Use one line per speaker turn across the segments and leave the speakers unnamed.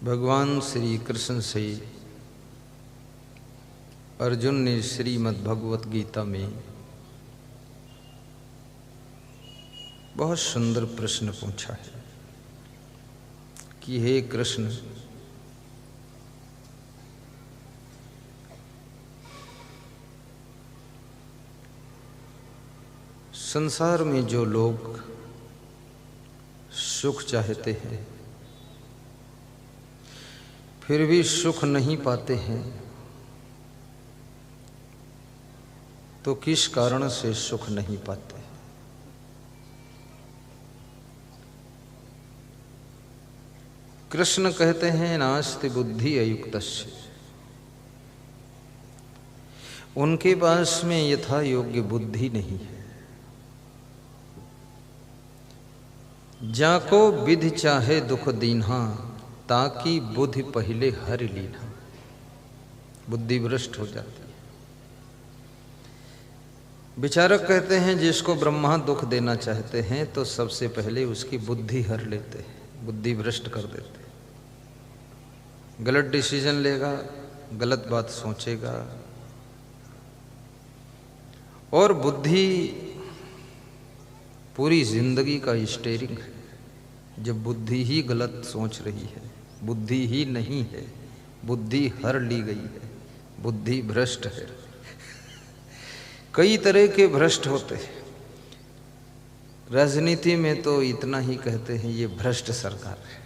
भगवान श्री कृष्ण से अर्जुन ने श्रीमद् भगवत गीता में बहुत सुंदर प्रश्न पूछा है कि हे कृष्ण, संसार में जो लोग सुख चाहते हैं फिर भी सुख नहीं पाते हैं, तो किस कारण से सुख नहीं पाते? कृष्ण कहते हैं नास्ति बुद्धि अयुक्तस्य, उनके पास में यथा योग्य बुद्धि नहीं है। जाको विधि चाहे दुख दीन्हा, ताकि बुद्धि पहले हर लीना। बुद्धि भ्रष्ट हो जाती है। विचारक कहते हैं जिसको ब्रह्मा दुख देना चाहते हैं तो सबसे पहले उसकी बुद्धि हर लेते हैं, बुद्धि भ्रष्ट कर देते हैं। गलत डिसीजन लेगा, गलत बात सोचेगा, और बुद्धि पूरी जिंदगी का स्टीयरिंग है। जब बुद्धि ही गलत सोच रही है, बुद्धि ही नहीं है, बुद्धि हर ली गई है, बुद्धि भ्रष्ट है। कई तरह के भ्रष्ट होते हैं। राजनीति में तो इतना ही कहते हैं ये भ्रष्ट सरकार है।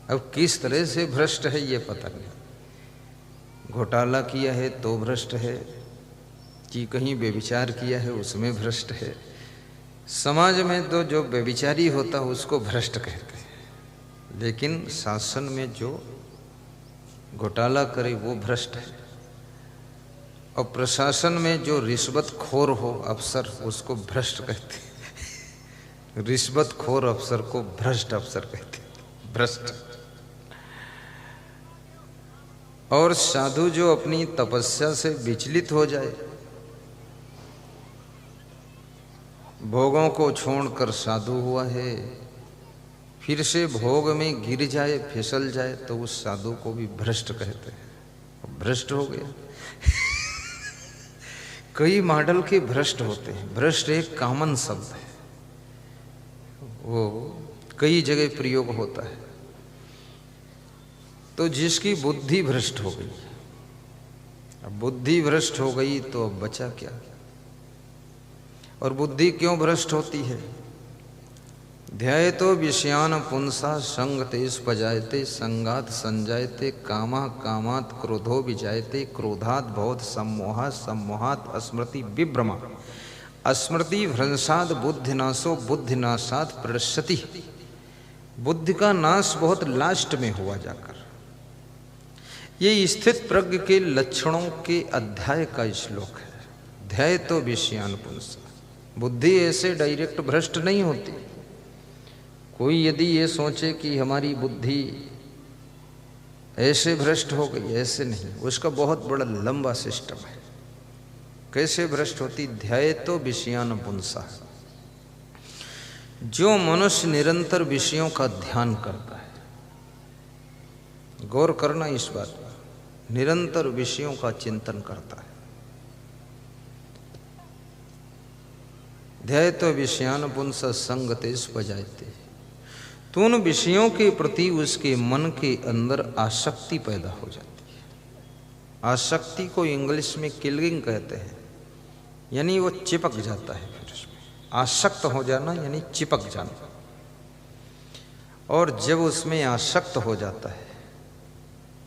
अब किस तरह से भ्रष्ट है ये पता नहीं। घोटाला किया है तो भ्रष्ट है, कि कहीं व्यभिचार किया है उसमें भ्रष्ट है। समाज में तो जो व्यभिचारी होता है उसको भ्रष्ट कहते हैं, लेकिन शासन में जो घोटाला करे वो भ्रष्ट है। और प्रशासन में जो रिश्वतखोर हो अफसर उसको भ्रष्ट कहते हैं। रिश्वतखोर अफसर को भ्रष्ट अफसर कहते हैं, भ्रष्ट। और साधु जो अपनी तपस्या से विचलित हो जाए, भोगों को छोड़कर साधु हुआ है, फिर से भोग में गिर जाए, फिसल जाए, तो उस साधु को भी भ्रष्ट कहते हैं। भ्रष्ट हो गया। कई मॉडल के भ्रष्ट होते हैं। भ्रष्ट एक कॉमन शब्द है, वो कई जगह प्रयोग होता है। तो जिसकी बुद्धि भ्रष्ट हो गई, अब बुद्धि भ्रष्ट हो गई तो अब बचा क्या? और बुद्धि क्यों भ्रष्ट होती है? ध्यायतो विषयान पुंसा संगतेश पजायते, संगात संजायते, कामा कामात क्रोधो विजायते, क्रोधात भवत सम्मोहात, सम्मोहात स्मृति विभ्रमा, स्मृति भ्रंशात बुद्धिनाशो, बुद्धिनाशात प्रणश्यति। बुद्धि का नाश बहुत लास्ट में हुआ जाकर। ये स्थित प्रज्ञ के लक्षणों के अध्याय का श्लोक है। ध्यायतो विषयान पुंसा। बुद्धि ऐसे डायरेक्ट भ्रष्ट नहीं होती। कोई यदि ये सोचे कि हमारी बुद्धि ऐसे भ्रष्ट हो गई, ऐसे नहीं, उसका बहुत बड़ा लंबा सिस्टम है। कैसे भ्रष्ट होती? ध्यायतो विषयान पुंसा। जो मनुष्य निरंतर विषयों का ध्यान करता है, गौर करना इस बात पर, निरंतर विषयों का चिंतन करता है। ध्यायतो विषयान पुंस संगतेश पजायते। तो उन विषयों के प्रति उसके मन के अंदर आसक्ति पैदा हो जाती है। आसक्ति को इंग्लिश में किलिंग कहते हैं, यानी वो चिपक जाता है। फिर उसमें आसक्त हो जाना यानी चिपक जाना। और जब उसमें आसक्त हो जाता है,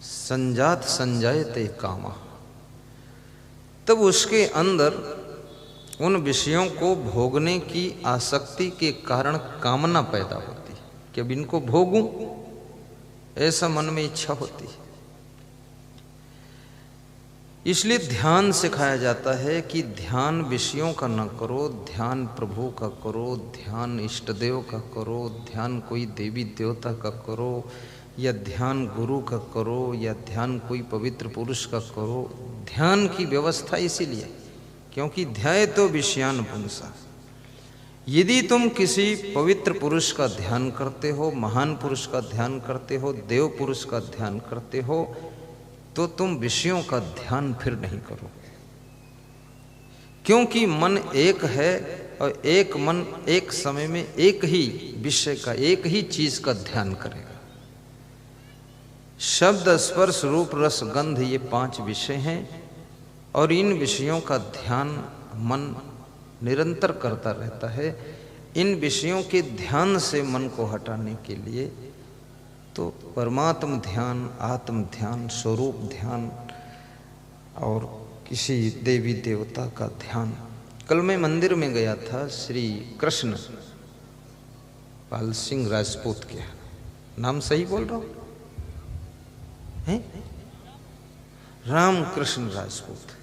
संजात संजायते कामा, तब उसके अंदर उन विषयों को भोगने की आसक्ति के कारण कामना पैदा होती है कि अब इनको भोगूं, ऐसा मन में इच्छा होती है। इसलिए ध्यान सिखाया जाता है कि ध्यान विषयों का न करो, ध्यान प्रभु का करो, ध्यान इष्ट देव का करो, ध्यान कोई देवी देवता का करो, या ध्यान गुरु का करो, या ध्यान कोई पवित्र पुरुष का करो। ध्यान की व्यवस्था इसीलिए क्योंकि ध्यायतो विषयान पुंसा, यदि तुम किसी पवित्र पुरुष का ध्यान करते हो, महान पुरुष का ध्यान करते हो, देव पुरुष का ध्यान करते हो, तो तुम विषयों का ध्यान फिर नहीं करो, क्योंकि मन एक है और एक मन एक समय में एक ही विषय का, एक ही चीज का ध्यान करेगा। शब्द, स्पर्श, रूप, रस, गंध, ये 5 विषय हैं और इन विषयों का ध्यान मन निरंतर करता रहता है। इन विषयों के ध्यान से मन को हटाने के लिए तो परमात्म ध्यान, आत्म ध्यान, स्वरूप ध्यान और किसी देवी देवता का ध्यान। कल मैं मंदिर में गया था, श्री कृष्ण पाल सिंह राजपूत के, नाम सही बोल रहा हूं? राम कृष्ण राजपूत।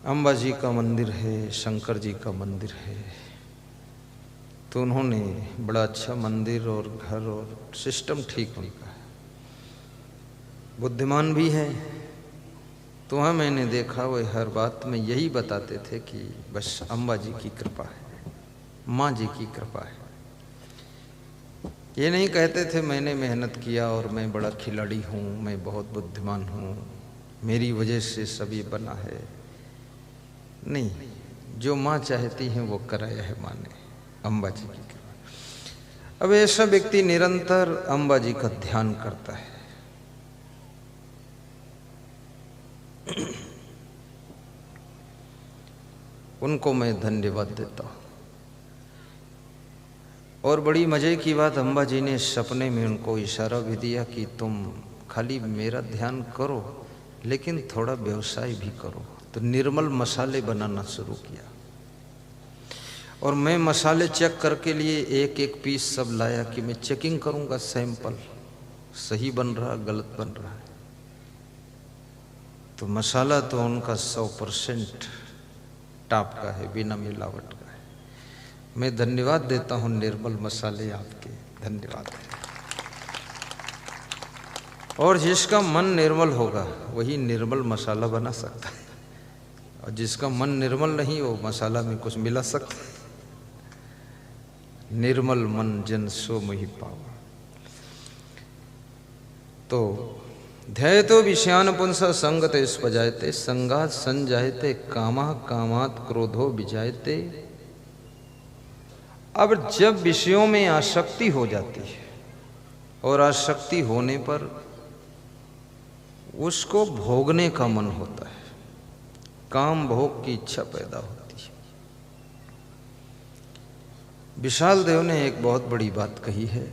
अंबाजी का मंदिर है, शंकर जी का मंदिर है, तो उन्होंने बड़ा अच्छा मंदिर और घर और सिस्टम ठीक उनका है, बुद्धिमान भी है। तो वहाँ मैंने देखा वह हर बात में यही बताते थे कि बस अम्बा जी की कृपा है, माँ जी की कृपा है। ये नहीं कहते थे मैंने मेहनत किया और मैं बड़ा खिलाड़ी हूँ, मैं बहुत बुद्धिमान हूँ, मेरी वजह से सब ये बना है। नहीं, जो माँ चाहती है वो कराया है माँ ने, अम्बा जी की कृपा। अब ऐसा व्यक्ति निरंतर अम्बा जी का ध्यान करता है, उनको मैं धन्यवाद देता हूँ। और बड़ी मजे की बात, अम्बा जी ने सपने में उनको इशारा भी दिया कि तुम खाली मेरा ध्यान करो लेकिन थोड़ा व्यवसाय भी करो। तो निर्मल मसाले बनाना शुरू किया और मैं मसाले चेक करके लिए एक एक पीस सब लाया कि मैं चेकिंग करूंगा, सैंपल सही बन रहा गलत बन रहा है। तो मसाला तो उनका 100% टॉप का है, बिना मिलावट का है। मैं धन्यवाद देता हूं निर्मल मसाले आपके, धन्यवाद है। और जिसका मन निर्मल होगा वही निर्मल मसाला बना सकता है, और जिसका मन निर्मल नहीं वो मसाला में कुछ मिला सकता है। निर्मल मन जन सो मोहि पावा। तो ध्यायतो विषयान पुंस संगते स्पजायते, संगात संजायते कामा, कामात क्रोधो विजायते। अब जब विषयों में आसक्ति हो जाती है और आसक्ति होने पर उसको भोगने का मन होता है, काम भोग की इच्छा पैदा होती है। विशाल देव ने एक बहुत बड़ी बात कही है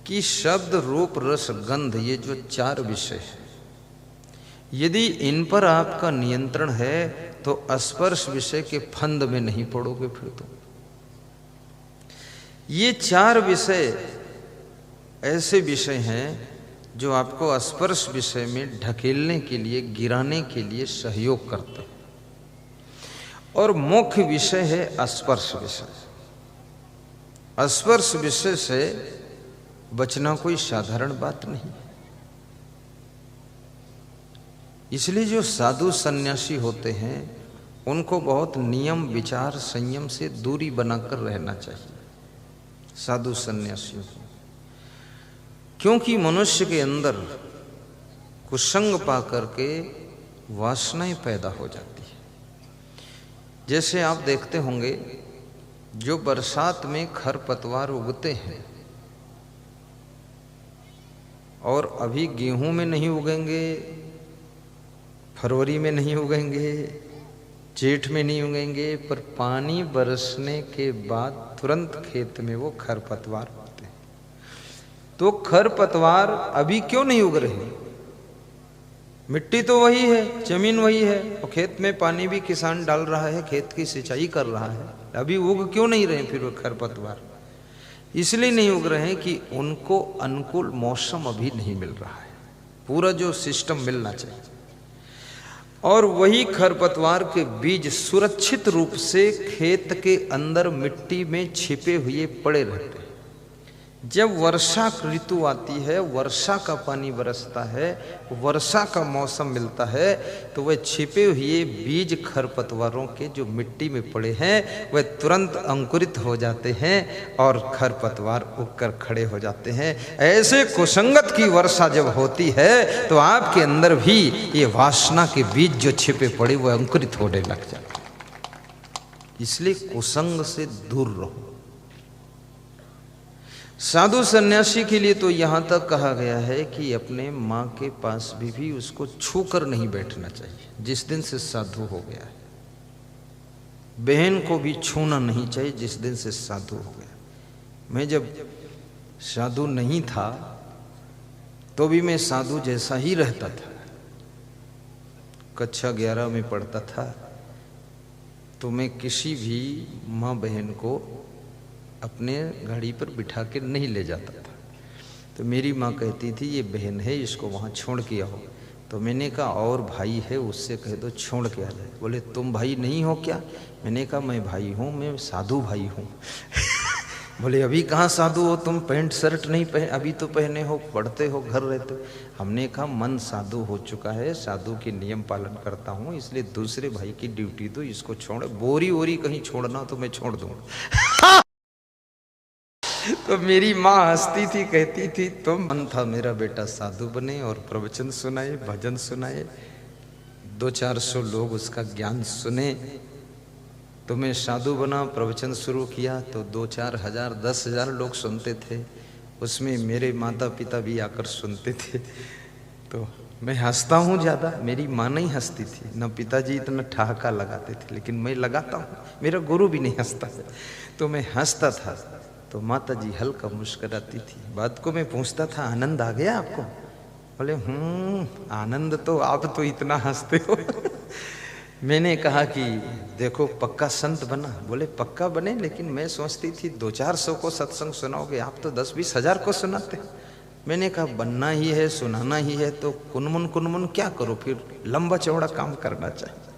कि शब्द, रूप, रस, गंध, ये जो 4 विषय है, यदि इन पर आपका नियंत्रण है तो स्पर्श विषय के फंद में नहीं पड़ोगे। फिर तो ये 4 विषय ऐसे विषय हैं जो आपको स्पर्श विषय में ढकेलने के लिए, गिराने के लिए सहयोग करते हैं। और मुख्य विषय है स्पर्श विषय। स्पर्श विषय से बचना कोई साधारण बात नहीं। इसलिए जो साधु सन्यासी होते हैं उनको बहुत नियम, विचार, संयम से दूरी बनाकर रहना चाहिए, साधु सन्यासियों को। क्योंकि मनुष्य के अंदर कुसंग पा करके वासनाएं पैदा हो जाती है। जैसे आप देखते होंगे जो बरसात में खरपतवार उगते हैं और अभी गेहूं में नहीं उगेंगे, फरवरी में नहीं उगेंगे, जेठ में नहीं उगेंगे, पर पानी बरसने के बाद तुरंत खेत में वो खरपतवार उगते हैं। तो खरपतवार अभी क्यों नहीं उग रहे? मिट्टी तो वही है, जमीन वही है, और खेत में पानी भी किसान डाल रहा है, खेत की सिंचाई कर रहा है, अभी उग क्यों नहीं रहे फिर वो खरपतवार? इसलिए नहीं उग रहे हैं कि उनको अनुकूल मौसम अभी नहीं मिल रहा है, पूरा जो सिस्टम मिलना चाहिए। और वही खरपतवार के बीज सुरक्षित रूप से खेत के अंदर मिट्टी में छिपे हुए पड़े रहते हैं। जब वर्षा ऋतु आती है, वर्षा का पानी बरसता है, वर्षा का मौसम मिलता है, तो वह छिपे हुए बीज खरपतवारों के जो मिट्टी में पड़े हैं वह तुरंत अंकुरित हो जाते हैं और खरपतवार उगकर खड़े हो जाते हैं। ऐसे कुसंगत की वर्षा जब होती है तो आपके अंदर भी ये वासना के बीज जो छिपे पड़े वह अंकुरित होने लग जाते हैं। इसलिए कुसंग से दूर रहो। साधु सन्यासी के लिए तो यहां तक कहा गया है कि अपने मां के पास भी उसको छू कर नहीं बैठना चाहिए। जिस दिन से साधु हो गया है, बहन को भी छूना नहीं चाहिए जिस दिन से साधु हो गया। मैं जब साधु नहीं था तो भी मैं साधु जैसा ही रहता था। कक्षा 11 में पढ़ता था तो मैं किसी भी माँ बहन को अपने गाड़ी पर बिठा के नहीं ले जाता था। तो मेरी माँ कहती थी ये बहन है, इसको वहाँ छोड़ के आओ। तो मैंने कहा और भाई है उससे कह दो छोड़ के आ जाए। बोले तुम भाई नहीं हो क्या? मैंने कहा मैं भाई हूँ, मैं साधु भाई हूँ। बोले अभी कहाँ साधु हो तुम, पैंट शर्ट नहीं पहन, अभी तो पहने हो, पढ़ते हो, घर रहते हो। हमने कहा मन साधु हो चुका है, साधु के नियम पालन करता हूँ, इसलिए दूसरे भाई की ड्यूटी दो, इसको छोड़। बोरी वोरी कहीं छोड़ना तो मैं छोड़ दूंगा। तो मेरी माँ हंसती थी, कहती थी तुम मन था मेरा बेटा साधु बने और प्रवचन सुनाए, भजन सुनाए, 200-400 लोग उसका ज्ञान सुने। तो मैं साधु बना, प्रवचन शुरू किया तो 2-4 हजार 10,000 लोग सुनते थे। उसमें मेरे माता पिता भी आकर सुनते थे। तो मैं हंसता हूँ ज़्यादा, मेरी माँ नहीं हंसती थी, न पिताजी इतना ठहाका लगाते थे, लेकिन मैं लगाता हूँ। मेरा गुरु भी नहीं हंसता है, तो मैं हंसता था। तो माता जी हल्का मुस्कुराती थी। बात को मैं पूछता था आनंद आ गया आपको? बोले आनंद तो आप तो इतना हंसते हो। मैंने कहा कि देखो पक्का संत बना। बोले पक्का बने, लेकिन मैं सोचती थी 200-400 को सत्संग सुनाओगे, आप तो 10-20 हजार को सुनाते। मैंने कहा बनना ही है, सुनाना ही है, तो कुनमुन क्या करो, फिर लंबा चौड़ा काम करना चाहिए।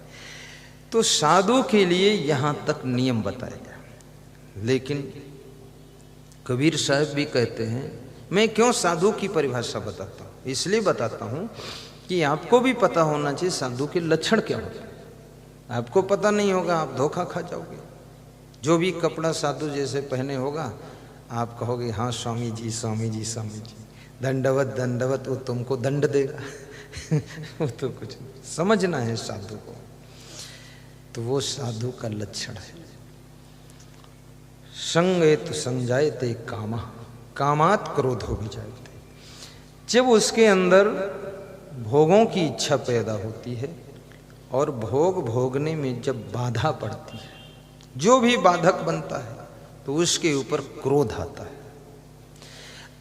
तो साधु के लिए यहाँ तक नियम बताया गया। लेकिन कबीर साहब भी कहते हैं, मैं क्यों साधु की परिभाषा बताता हूँ, इसलिए बताता हूँ कि आपको भी पता होना चाहिए साधु के लक्षण क्या होते हैं। आपको पता नहीं होगा आप धोखा खा जाओगे। जो भी कपड़ा साधु जैसे पहने होगा आप कहोगे हाँ स्वामी जी स्वामी जी स्वामी जी, दंडवत दंडवत, वो तुमको दंड देगा। वो तो कुछ नहीं, समझना है साधु को। तो वो साधु का लक्षण है। संगेत संजायते कामा, कामात क्रोधो विजायते। जब उसके अंदर भोगों की इच्छा पैदा होती है और भोग भोगने में जब बाधा पड़ती है, जो भी बाधक बनता है तो उसके ऊपर क्रोध आता है।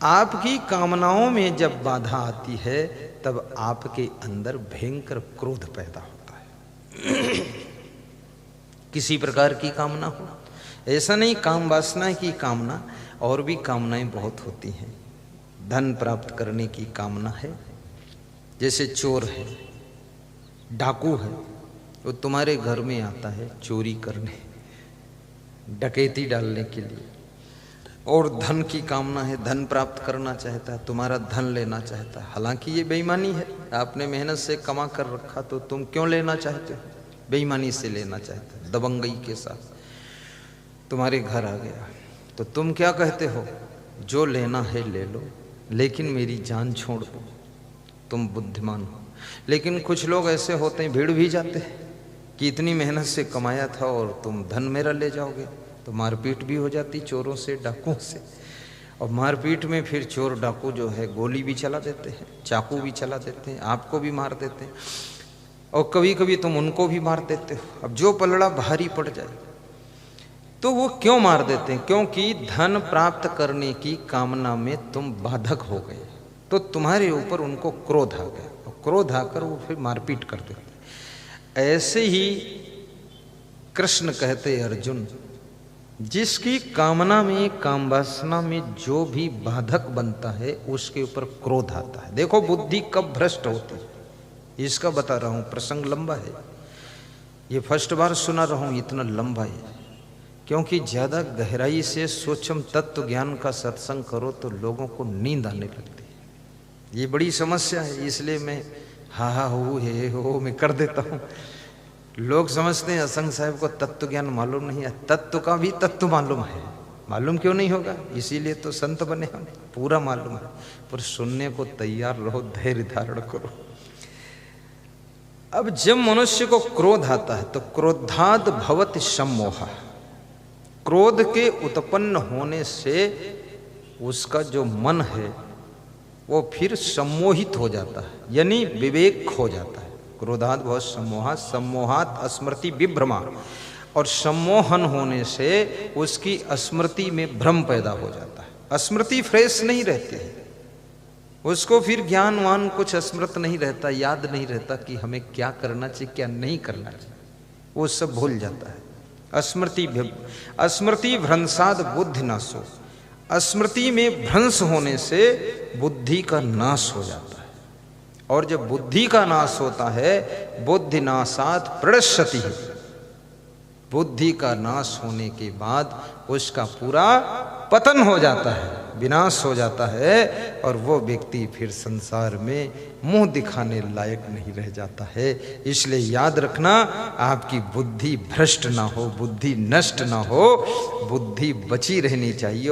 आपकी कामनाओं में जब बाधा आती है तब आपके अंदर भयंकर क्रोध पैदा होता है। किसी प्रकार की कामना हो, ऐसा नहीं काम वासना की कामना, और भी कामनाएं बहुत होती हैं। धन प्राप्त करने की कामना है, जैसे चोर है, डाकू है, वो तुम्हारे घर में आता है चोरी करने, डकैती डालने के लिए, और धन की कामना है, धन प्राप्त करना चाहता है, तुम्हारा धन लेना चाहता है। हालांकि ये बेईमानी है, आपने मेहनत से कमा कर रखा तो तुम क्यों लेना चाहते हो? बेईमानी से लेना चाहते हो, दबंगई के साथ। तुम्हारे घर आ गया तो तुम क्या कहते हो? जो लेना है ले लो, लेकिन मेरी जान छोड़ दो। तुम बुद्धिमान हो। लेकिन कुछ लोग ऐसे होते हैं, भीड़ भी जाते हैं कि इतनी मेहनत से कमाया था और तुम धन मेरा ले जाओगे, तो मारपीट भी हो जाती चोरों से, डाकुओं से। और मारपीट में फिर चोर डाकू जो है गोली भी चला देते हैं, चाकू भी चला देते हैं, आपको भी मार देते हैं, और कभी कभी तुम उनको भी मार देते हो। अब जो पलड़ा भारी पड़ जाए तो वो क्यों मार देते हैं? क्योंकि धन प्राप्त करने की कामना में तुम बाधक हो गए, तो तुम्हारे ऊपर उनको क्रोध आ गया, और क्रोध आकर वो फिर मारपीट कर देते। ऐसे ही कृष्ण कहते अर्जुन, जिसकी कामना में, काम वासना में जो भी बाधक बनता है उसके ऊपर क्रोध आता है। देखो बुद्धि कब भ्रष्ट होती है, इसका बता रहा हूं। प्रसंग लंबा है, ये फर्स्ट बार सुना रहा हूं, इतना लंबा है। क्योंकि ज़्यादा गहराई से सूक्ष्म तत्व ज्ञान का सत्संग करो तो लोगों को नींद आने लगती है। ये बड़ी समस्या है, इसलिए मैं हा हा हो हे हो मैं कर देता हूँ। लोग समझते हैं असंग साहब को तत्व ज्ञान मालूम नहीं है। तत्व का भी तत्व मालूम है। मालूम क्यों नहीं होगा? इसीलिए तो संत बने हम, पूरा मालूम है। पर सुनने को तैयार रहो, धैर्य धारण करो। अब जब मनुष्य को क्रोध आता है तो क्रोधाद भवति सम्मोह, क्रोध के उत्पन्न होने से उसका जो मन है वो फिर सम्मोहित हो जाता है, यानी विवेक खो जाता है। क्रोधात बहुत सम्मोहा, सम्मोहात स्मृति विभ्रमा, और सम्मोहन होने से उसकी स्मृति में भ्रम पैदा हो जाता है। स्मृति फ्रेश नहीं रहती है, उसको फिर ज्ञानवान कुछ स्मृत नहीं रहता, याद नहीं रहता कि हमें क्या करना चाहिए क्या नहीं करना चाहिए, वो सब भूल जाता है। स्मृति भ्रंशाद बुद्धि नाशो, स्मृति में भ्रंश होने से बुद्धि का नाश हो जाता है। और जब बुद्धि का नाश होता है, बुद्धि नाशात प्रणश्यति, बुद्धि का नाश होने के बाद उसका पूरा पतन हो जाता है, विनाश हो जाता है, और वो व्यक्ति फिर संसार में मुंह दिखाने लायक नहीं रह जाता है। इसलिए याद रखना, आपकी बुद्धि भ्रष्ट ना हो, बुद्धि नष्ट ना हो, बुद्धि बची रहनी चाहिए।